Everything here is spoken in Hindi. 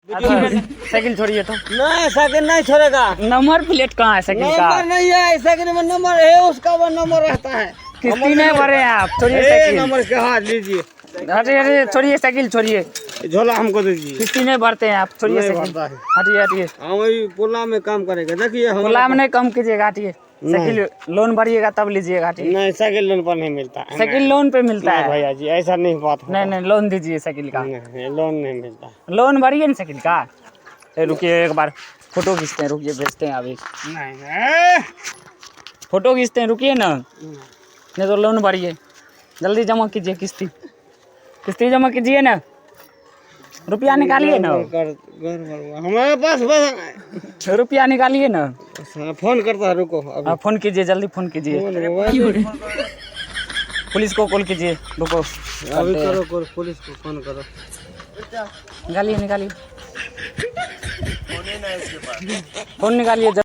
साइकिल छोड़िए तो। नहीं साइकिल नहीं छोड़ेगा। नंबर प्लेट कहाँ है साइकिल का? नंबर नहीं है साइकिल में, नंबर है उसका, वो नंबर रहता है। किस्ती नहीं भरे हैं आप, छोड़िए ए, साइकिल। नंबर के हाथ लीजिए। अरे अरे छोड़िए साइकिल, छोड़िए। झोला हमको दीजिए। किस्ती नहीं भरते हैं आप, छोड़िए नहीं साइकिल। भरता है। हटिए हटिए। हम वही पुला में काम करेंगे, देखिए हम गुलाम नहीं कम कीजिएगा, हटिए। साइकिल लोन भरिएगा तब लीजिएगा, हटिए। नहीं साइकिल लोन पर नहीं मिलता है। साइकिल लोन पे मिलता नहीं है। भैया जी ऐसा नहीं बात होता। नहीं लोन दीजिए साइकिल का। नहीं लोन नहीं मिलता। लोन भरिए ना साइकिल का। रुकिए एक बार फोटो खींचते हैं, रुकिए भेजते हैं अभी। नहीं फोटो खींचते हैं, रुकिए ना। नहीं तो लोन भरिए, जल्दी जमा कीजिए किस्ती। किस्ती जमा कीजिए ना, रुपया निकालिए ना। हमारे पास बस रुपया निकालिए ना। फोन करता है, रुको अभी। फोन कीजिए, जल्दी फोन कीजिए। पुलिस को कॉल कीजिए, रुको। अभी करो पुलिस को फोन करो। निकालिए निकालिए फोन निकालिए।